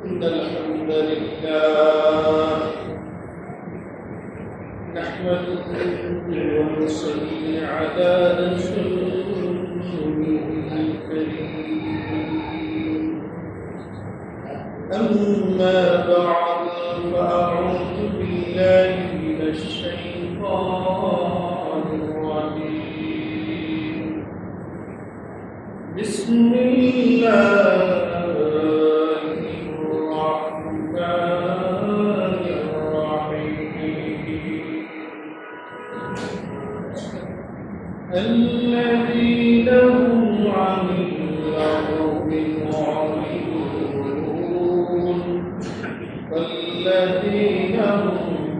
إن الحمد لله نحمده ونصلي على رسوله الكريم. أما بعد فأعوذ بالله من الشيطان الرجيم. بسم الله الذين هم عن اللغو معرضون والذين هم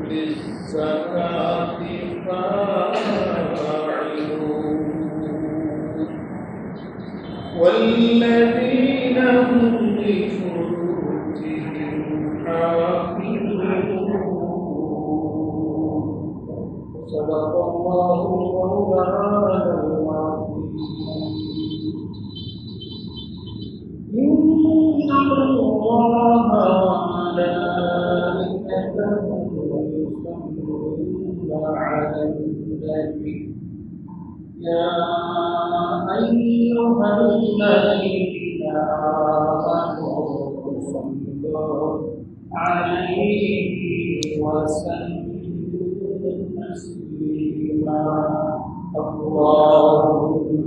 للزكاة فاعلون والذين هم لفروجهم حافظون. صدق الله مولانا العظيم. إن الله وملائكته يصلون على النبي يا أيها الذين آمنوا صلوا عليه وسلموا تسليما. اللهم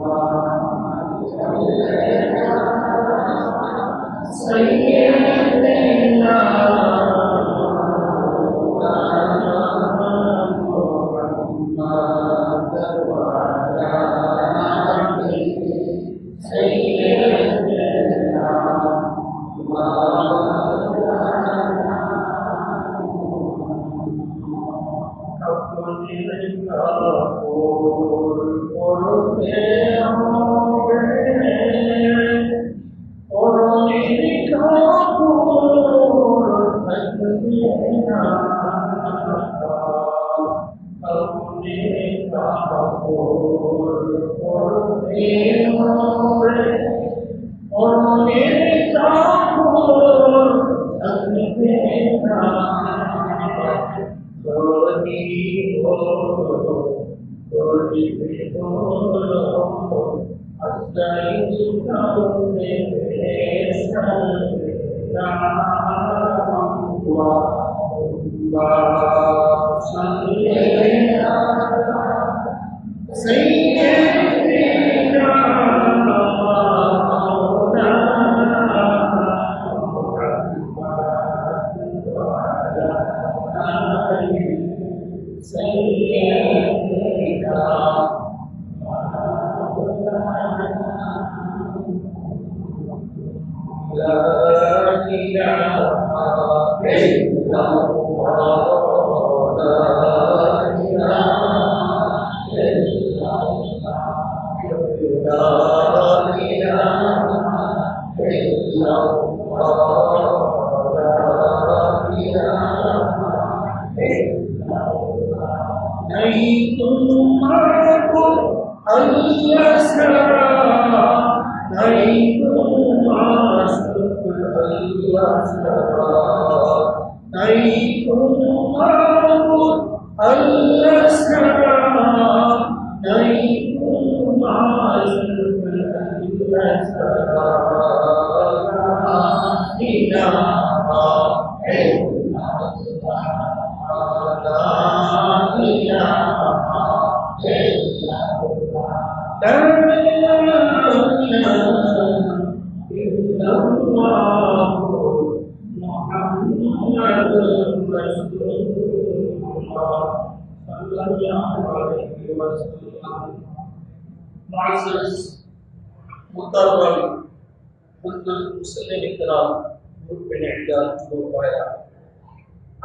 سيدنا محمد وعلى آله سيدنا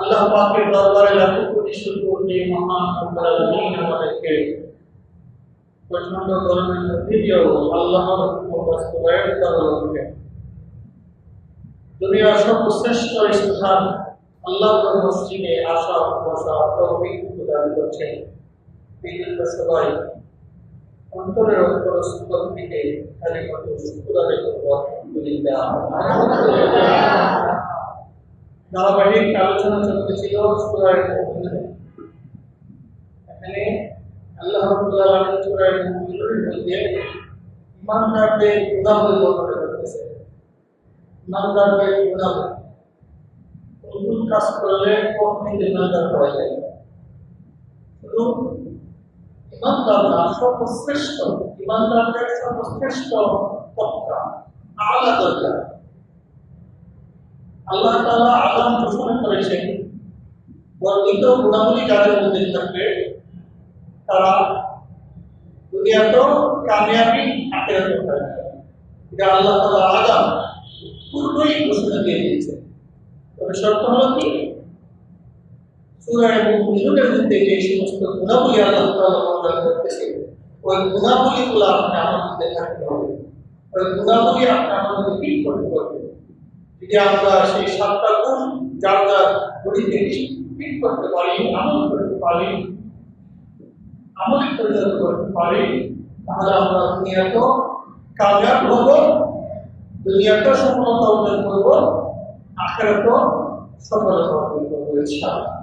আল্লাহ পাকের দরবারে লাখো কোটি শুকর নিয়ে মহান রব্বুল আলামিন আমাদেরকে প্রচন্ড গরমের মধ্যে দিয়েও আল্লাহর হুকুম বাস্তবায়ন করার লক্ষ্যে দুনিয়ার সর্বশ্রেষ্ঠ স্থান আল্লাহর মসজিদে আসা বসা তৌফিক প্রদান করছেন। এই জন্য সবাই অন্তরের অন্তরস্থল থেকে কালিমাতুল শুকর আদায় করব। আলহামদুলিল্লাহ। ধারাবাহিক আলোচনা চলতেছিল সূরা মুমিনুন। এখানে আল্লাহ রাব্বুল আলামিন সূরা মুমিনুনের মধ্যে ইমানদারদের গুণাবলী বর্ণনা করতেছে। ইমানদারদের গুণাবলী, কোন কাজ করলে কখন ইমানদার হওয়া যায়। শুধু ইমানদার না, সর্বশ্রেষ্ঠ ইমানদারদের সর্বশ্রেষ্ঠ পক্কা আলা দরজা আল্লাহ তাআলা আযাম ঘোষণা করেছেন। বর্ণিত গুণাবলী যাদের মধ্যে থাকবে তারা দুনিয়াতেও কামিয়াবি, আখিরাতেও কামিয়াবি। এটা আল্লাহ তাআলা আযাম পূর্বেই ঘোষণা দিয়ে দিয়েছেন। তবে শর্ত হলো কি, সূরা মুমিনুনের মধ্যে যে সমস্ত গুণাবলী আল্লাহ তাআলা বর্ণনা করতেছে, ওই গুণাবলীগুলো আপনি আমার মধ্যে থাকতে হবে। ওই গুণাবলী আপনি আমার মধ্যে ফিট করতে হবে। যদি আমরা সেই 7টা গুণ যার যার বডিতে ফিট করতে পারি, আমল করতে পারি, আমলে পরিণত করতে পারি, তাহলে আমরা দুনিয়াতেও কামিয়াব হব, দুনিয়াতেও সফলতা অর্জন করব, আখিরাতেও সফলতা অর্জন করব ইনশাআল্লাহ।